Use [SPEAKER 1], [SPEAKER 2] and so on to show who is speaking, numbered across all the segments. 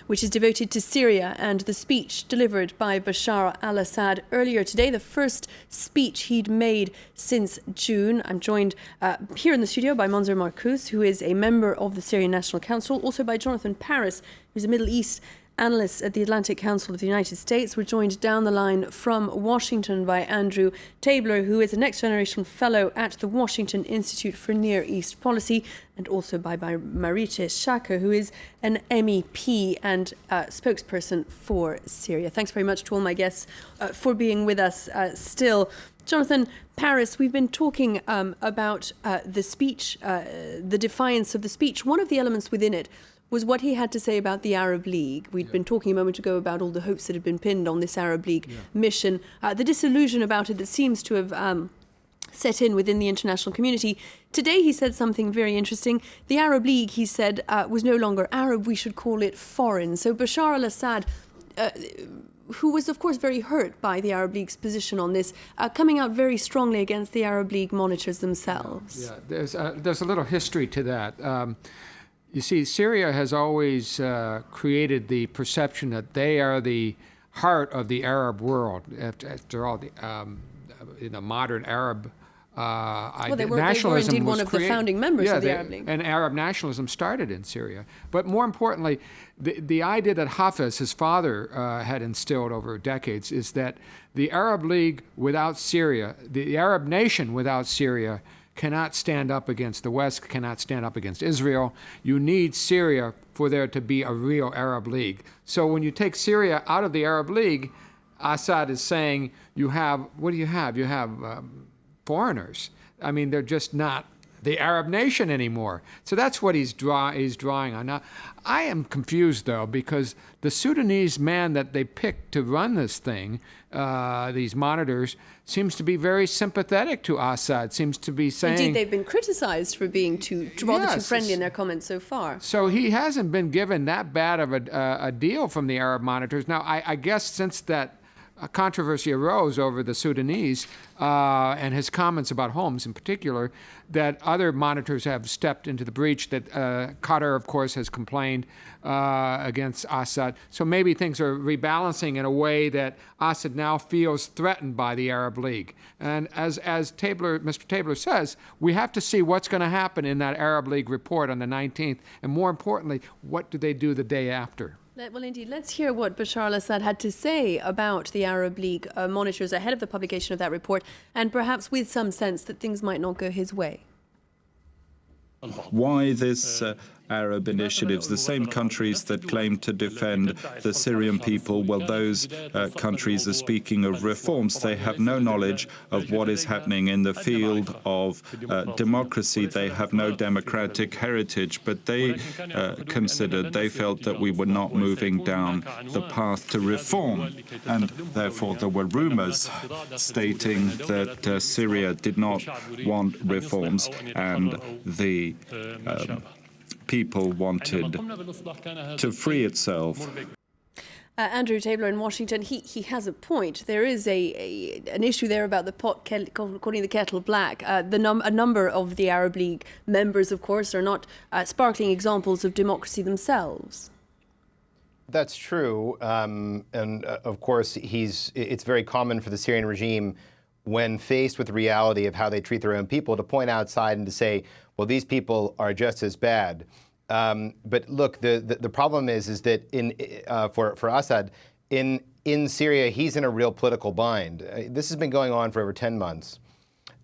[SPEAKER 1] which is devoted to Syria and the speech delivered by Bashar al-Assad earlier today, the first speech he'd made since June. I'm joined here in the studio by Monzer Marcus, who is a member of the Syrian National Council, also by Jonathan Paris, who's a Middle East analyst at the Atlantic Council of the United States. We're joined down the line from Washington by Andrew Tabler, who is a Next Generation Fellow at the Washington Institute for Near East Policy, and also by Marietje Schaake, who is an MEP and spokesperson for Syria. Thanks very much to all my guests for being with us still. Jonathan Paris, we've been talking about the speech, the defiance of the speech. One of the elements within it was what he had to say about the Arab League. We'd been talking a moment ago about all the hopes that had been pinned on this Arab League mission, the disillusion about it that seems to have set in within the international community. Today he said something very interesting. The Arab League, he said, was no longer Arab, we should call it foreign. So Bashar al-Assad, who was of course very hurt by the Arab League's position on this, coming out very strongly against the Arab League monitors themselves.
[SPEAKER 2] Yeah, there's a little history to that. You see, Syria has always created the perception that they are the heart of the Arab world. After all, the modern Arab
[SPEAKER 1] they were indeed one of the founding members of the Arab League.
[SPEAKER 2] And Arab nationalism started in Syria. But more importantly, the idea that Hafez, his father, had instilled over decades is that the Arab League without Syria, the Arab nation without Syria, cannot stand up against the West, cannot stand up against Israel. You need Syria for there to be a real Arab League. So when you take Syria out of the Arab League, Assad is saying you have, what do you have? You have foreigners. I mean, they're just not the Arab nation anymore. So that's what he's drawing on. Now, I am confused, though, because the Sudanese man that they picked to run this thing, these monitors, seems to be very sympathetic to Assad, seems to be saying...
[SPEAKER 1] Indeed, they've been criticized for being rather too friendly in their comments so far.
[SPEAKER 2] So he hasn't been given that bad of a deal from the Arab monitors. Now, I guess since that controversy arose over the Sudanese and his comments about Homs in particular, that other monitors have stepped into the breach, that Qatar, of course, has complained against Assad. So maybe things are rebalancing in a way that Assad now feels threatened by the Arab League. And as Mr. Tabler says, we have to see what's going to happen in that Arab League report on the 19th, and more importantly, what do they do the day after?
[SPEAKER 1] Well, indeed, let's hear what Bashar al-Assad had to say about the Arab League monitors ahead of the publication of that report, and perhaps with some sense that things might not go his way.
[SPEAKER 3] Why this Arab initiatives? The same countries that claim to defend the Syrian people, well, those countries are speaking of reforms. They have no knowledge of what is happening in the field of democracy. They have no democratic heritage, but they felt that we were not moving down the path to reform. And therefore, there were rumors stating that Syria did not want reforms, and the people wanted to free itself.
[SPEAKER 1] Andrew Tabler in Washington, he has a point. There is an issue there about the pot calling the kettle black. A number of the Arab League members, of course, are not sparkling examples of democracy themselves.
[SPEAKER 4] That's true. And of course, it's very common for the Syrian regime, when faced with the reality of how they treat their own people, to point outside and to say, well, these people are just as bad. But look, the problem is that for Assad, in Syria, he's in a real political bind. This has been going on for over 10 months.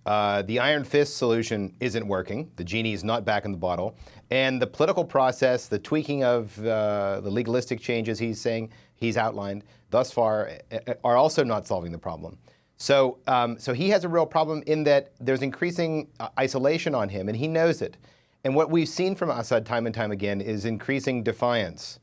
[SPEAKER 4] The iron fist solution isn't working. The genie is not back in the bottle. And the political process, the tweaking of the legalistic changes he's outlined thus far are also not solving the problem. So he has a real problem in that there's increasing isolation on him, and he knows it. And what we've seen from Assad time and time again is increasing defiance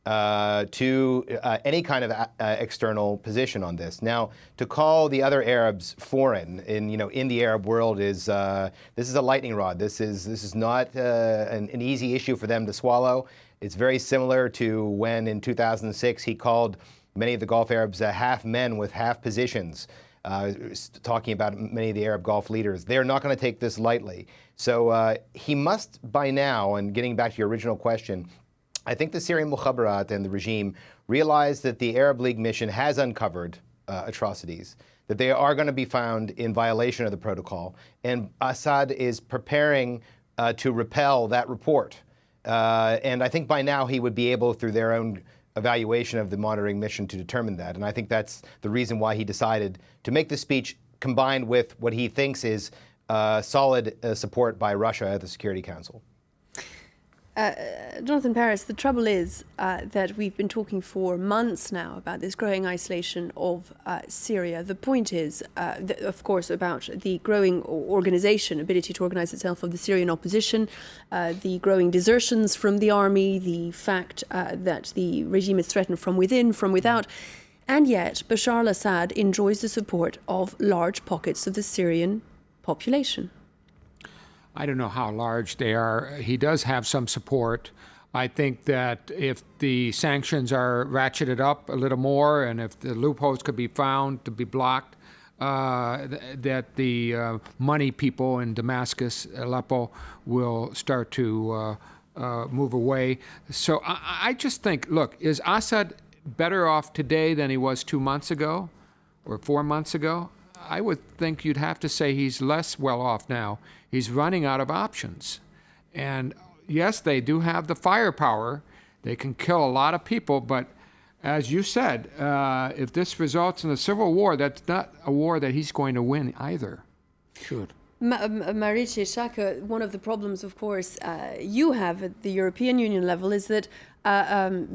[SPEAKER 4] to any kind of external position on this. Now, to call the other Arabs foreign in the Arab world is this is a lightning rod. This is not an easy issue for them to swallow. It's very similar to when in 2006 he called many of the Gulf Arabs half men with half positions. Talking about many of the Arab Gulf leaders. They're not going to take this lightly. So he must by now, and getting back to your original question, I think the Syrian Mukhabarat and the regime realize that the Arab League mission has uncovered atrocities, that they are going to be found in violation of the protocol, and Assad is preparing to repel that report. And I think by now he would be able, through their own evaluation of the monitoring mission, to determine that. And I think that's the reason why he decided to make the speech, combined with what he thinks is solid support by Russia at the Security Council.
[SPEAKER 1] Jonathan Paris, the trouble is that we've been talking for months now about this growing isolation of Syria. The point is, of course, about the growing organization, ability to organize itself of the Syrian opposition, the growing desertions from the army, the fact that the regime is threatened from within, from without. And yet, Bashar al-Assad enjoys the support of large pockets of the Syrian population.
[SPEAKER 2] I don't know how large they are. He does have some support. I think that if the sanctions are ratcheted up a little more and if the loopholes could be found to be blocked, that the money people in Damascus, Aleppo, will start to move away. So I just think, look, is Assad better off today than he was 2 months ago or 4 months ago? I would think you'd have to say he's less well off now. He's running out of options. And yes, they do have the firepower. They can kill a lot of people. But as you said, if this results in a civil war, that's not a war that he's going to win either. Sure.
[SPEAKER 1] Marietje Schaake, one of the problems, of course, you have at the European Union level is that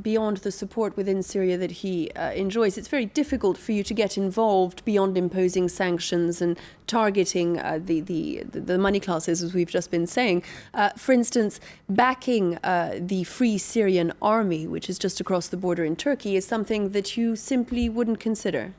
[SPEAKER 1] beyond the support within Syria that he enjoys, it's very difficult for you to get involved beyond imposing sanctions and targeting the money classes, as we've just been saying. For instance, backing the Free Syrian Army, which is just across the border in Turkey, is something that you simply wouldn't consider.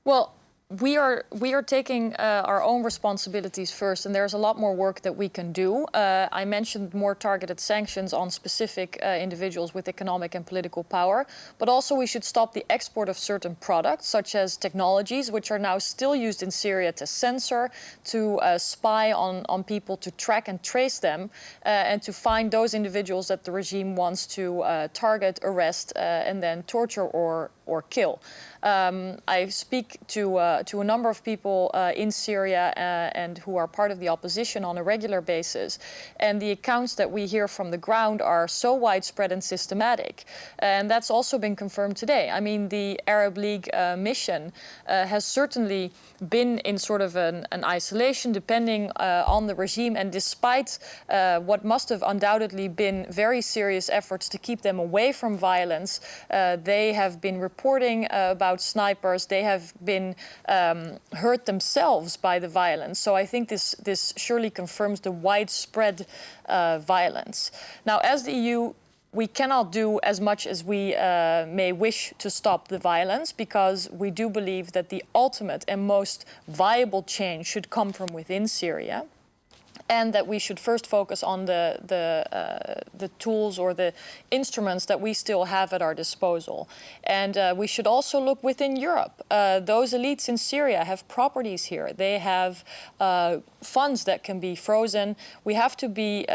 [SPEAKER 5] Well, we are taking our own responsibilities first, and there's a lot more work that we can do. I mentioned more targeted sanctions on specific individuals with economic and political power, but also we should stop the export of certain products, such as technologies, which are now still used in Syria to censor, to spy on people, to track and trace them, and to find those individuals that the regime wants to target, arrest, and then torture or kill. I speak to a number of people in Syria and who are part of the opposition on a regular basis, and the accounts that we hear from the ground are so widespread and systematic, and that's also been confirmed today. I mean, the Arab League mission has certainly been in sort of an isolation, depending on the regime, and despite what must have undoubtedly been very serious efforts to keep them away from violence, they have been reporting about snipers. They have been hurt themselves by the violence. So I think this surely confirms the widespread violence. Now, as the EU, we cannot do as much as we may wish to stop the violence, because we do believe that the ultimate and most viable change should come from within Syria, and that we should first focus on the tools or the instruments that we still have at our disposal. And we should also look within Europe. Those elites in Syria have properties here. They have funds that can be frozen. We have to be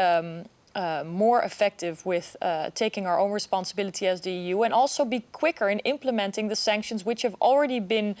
[SPEAKER 5] more effective with taking our own responsibility as the EU, and also be quicker in implementing the sanctions which have already been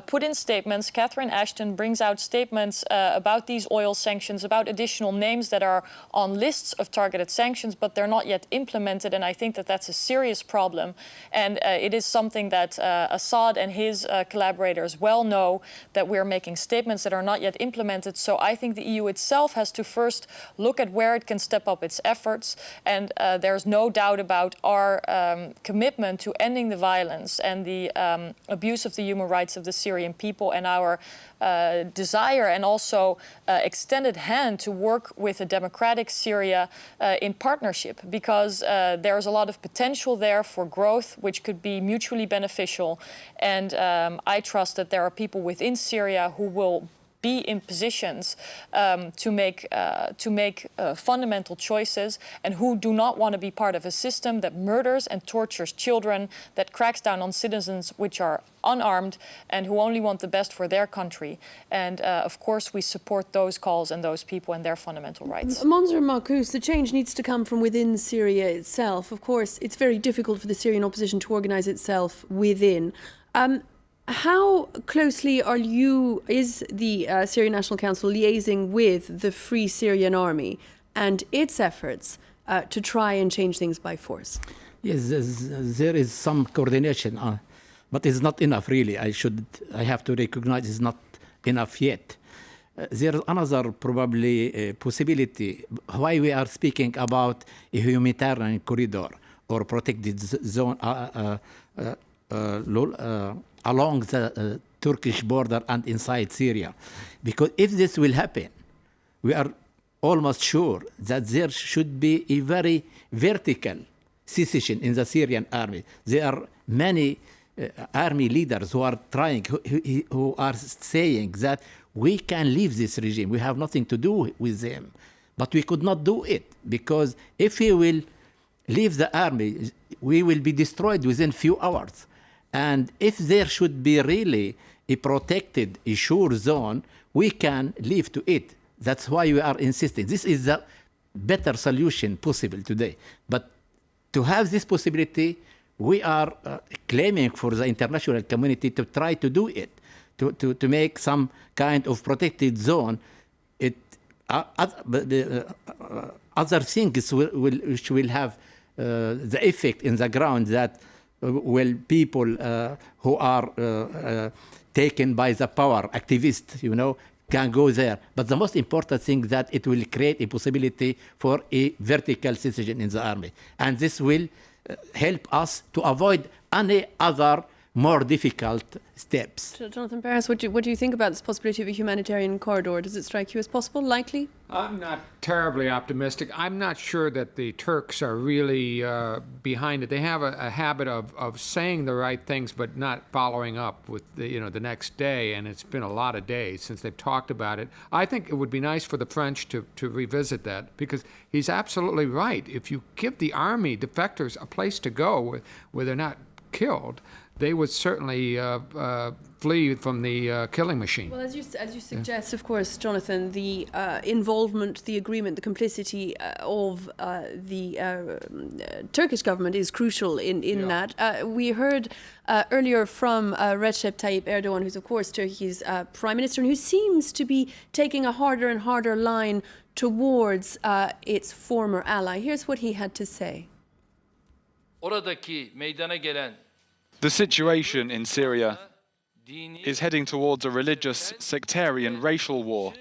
[SPEAKER 5] put in statements. Catherine Ashton brings out statements about these oil sanctions, about additional names that are on lists of targeted sanctions, but they're not yet implemented, and I think that that's a serious problem. And it is something that Assad and his collaborators well know, that we're making statements that are not yet implemented. So I think the EU itself has to first look at where it can step up its efforts, and there's no doubt about our commitment to ending the violence and the abuse of the human rights of the Syrian people, and our desire and also extended hand to work with a democratic Syria in partnership, because there's a lot of potential there for growth which could be mutually beneficial, and I trust that there are people within Syria who will be in positions to make fundamental choices, and who do not want to be part of a system that murders and tortures children, that cracks down on citizens which are unarmed and who only want the best for their country. And of course, we support those calls and those people and their fundamental rights.
[SPEAKER 1] Monzer Marcus, the change needs to come from within Syria itself. Of course, it's very difficult for the Syrian opposition to organize itself within. How closely is the Syrian National Council liaising with the Free Syrian Army and its efforts to try and change things by force?
[SPEAKER 6] Yes, there is some coordination, but it's not enough, really. I have to recognize it's not enough yet. There is another probably possibility why we are speaking about a humanitarian corridor or protected zone along the Turkish border and inside Syria. Because if this will happen, we are almost sure that there should be a very vertical secession in the Syrian army. There are many army leaders who are trying, who are saying that we can leave this regime. We have nothing to do with them. But we could not do it, because if we will leave the army, we will be destroyed within few hours. And if there should be really a protected, a sure zone, we can leave to it. That's why we are insisting. This is the better solution possible today. But to have this possibility, we are claiming for the international community to try to do it, to make some kind of protected zone. Other things which will have the effect in the ground that people who are taken by the power, activists, can go there. But the most important thing that it will create a possibility for a vertical secession in the army. And this will help us to avoid any other more difficult steps.
[SPEAKER 1] Jonathan Paris, what do you think about this possibility of a humanitarian corridor? Does it strike you as possible, likely?
[SPEAKER 2] I'm not terribly optimistic. I'm not sure that the Turks are really behind it. They have a habit of saying the right things but not following up with the next day, and it's been a lot of days since they've talked about it. I think it would be nice for the French to revisit that, because he's absolutely right. If you give the army defectors a place to go where they're not killed, they would certainly flee from the killing machine.
[SPEAKER 1] Well, as you suggest, of course, Jonathan, the involvement, the agreement, the complicity of the Turkish government is crucial in that. We heard earlier from Recep Tayyip Erdogan, who's of course Turkey's prime minister, and who seems to be taking a harder and harder line towards its former ally. Here's what he had to say.
[SPEAKER 7] Oradaki meydana gelen
[SPEAKER 8] The situation in Syria is heading towards a religious, sectarian, racial war,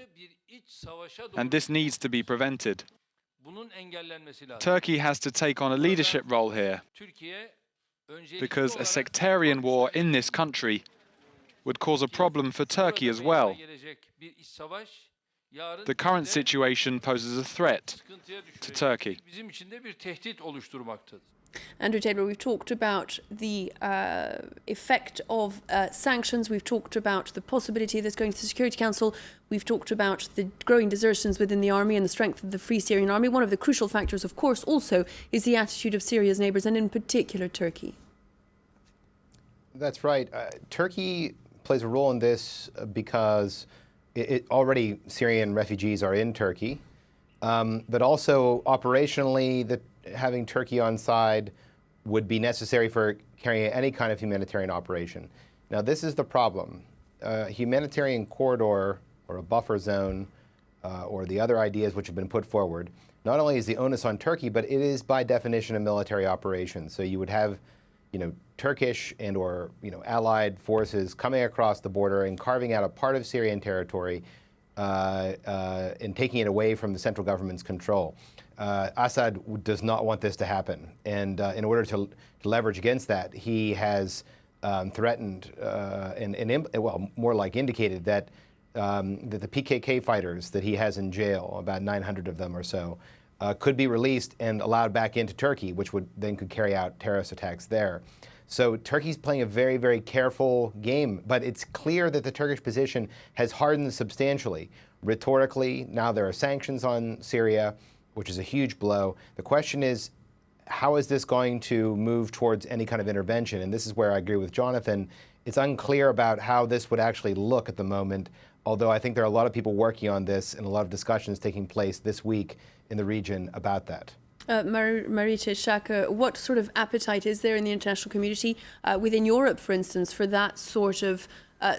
[SPEAKER 8] and this needs to be prevented. Turkey has to take on a leadership role here, because a sectarian war in this country would cause a problem for Turkey as well. The current situation poses a threat to Turkey.
[SPEAKER 1] Andrew Taylor, we've talked about the effect of sanctions. We've talked about the possibility of this going to the Security Council. We've talked about the growing desertions within the army and the strength of the Free Syrian Army. One of the crucial factors, of course, also is the attitude of Syria's neighbours, and in particular Turkey.
[SPEAKER 4] That's right. Turkey plays a role in this because already Syrian refugees are in Turkey, but also operationally having Turkey on side would be necessary for carrying any kind of humanitarian operation. Now, this is the problem. A humanitarian corridor or a buffer zone or the other ideas which have been put forward, not only is the onus on Turkey, but it is by definition a military operation. So you would have, Turkish and or allied forces coming across the border and carving out a part of Syrian territory and taking it away from the central government's control. Assad does not want this to happen, and in order to leverage against that, he has threatened and more like indicated that the PKK fighters that he has in jail, about 900 of them or so, could be released and allowed back into Turkey, which could carry out terrorist attacks there. So Turkey's playing a very, very careful game, but it's clear that the Turkish position has hardened substantially. Rhetorically, now there are sanctions on Syria, which is a huge blow. The question is, how is this going to move towards any kind of intervention? And this is where I agree with Jonathan. It's unclear about how this would actually look at the moment, although I think there are a lot of people working on this and a lot of discussions taking place this week in the region about that.
[SPEAKER 1] Marietje Schaake, what sort of appetite is there in the international community, within Europe, for instance, for that sort of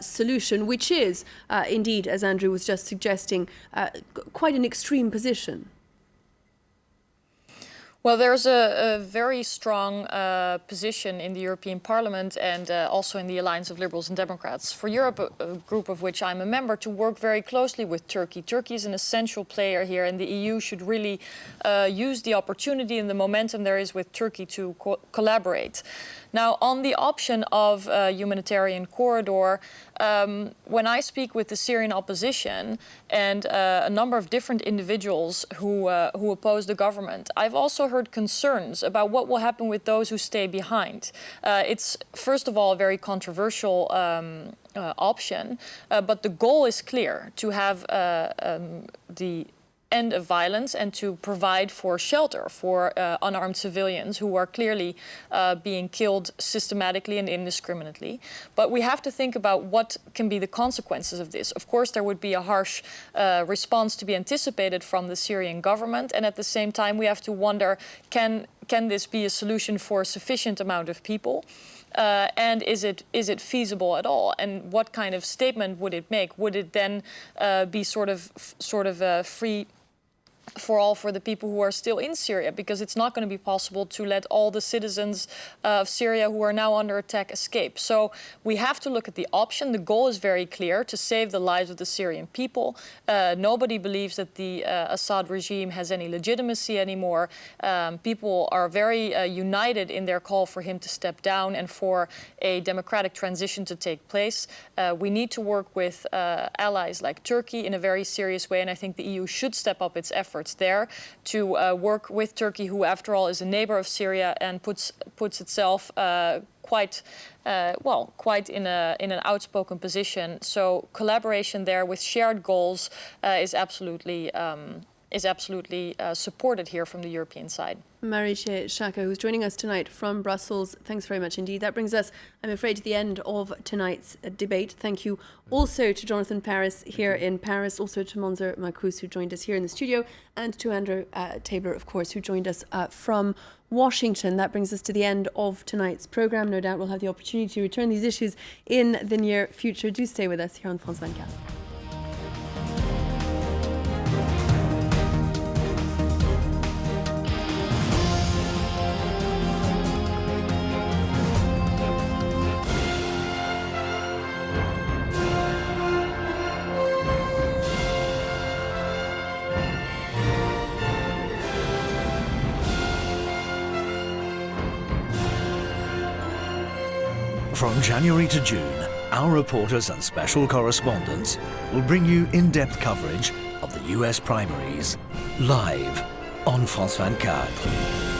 [SPEAKER 1] solution, which is, indeed, as Andrew was just suggesting, quite an extreme position?
[SPEAKER 5] Well, there's a very strong position in the European Parliament and also in the Alliance of Liberals and Democrats for Europe, a group of which I'm a member, to work very closely with Turkey. Turkey is an essential player here, and the EU should really use the opportunity and the momentum there is with Turkey to collaborate. Now, on the option of a humanitarian corridor, when I speak with the Syrian opposition and a number of different individuals who oppose the government, I've also heard concerns about what will happen with those who stay behind. It's, first of all, a very controversial option, but the goal is clear: to have the end of violence and to provide for shelter for unarmed civilians who are clearly being killed systematically and indiscriminately. But we have to think about what can be the consequences of this. Of course, there would be a harsh response to be anticipated from the Syrian government, and at the same time we have to wonder, can this be a solution for a sufficient amount of people? And is it feasible at all? And what kind of statement would it make? Would it then be sort of free for all for the people who are still in Syria? Because it's not going to be possible to let all the citizens of Syria who are now under attack escape. So we have to look at the option. The goal is very clear: to save the lives of the Syrian people. Nobody believes that the Assad regime has any legitimacy anymore. People are very united in their call for him to step down and for a democratic transition to take place. We need to work with allies like Turkey in a very serious way, and I think the EU should step up its efforts there to work with Turkey, who, after all, is a neighbor of Syria and puts itself quite in an outspoken position. So collaboration there with shared goals is absolutely supported here from the European side.
[SPEAKER 1] Marietje Schaake, who's joining us tonight from Brussels. Thanks very much indeed. That brings us, I'm afraid, to the end of tonight's debate. Thank you also to Jonathan Paris here in Paris, also to Monzer Marcus, who joined us here in the studio, and to Andrew Tabler, of course, who joined us from Washington. That brings us to the end of tonight's programme. No doubt we'll have the opportunity to return these issues in the near future. Do stay with us here on France 24.
[SPEAKER 9] From January to June, our reporters and special correspondents will bring you in-depth coverage of the US primaries, live on France 24.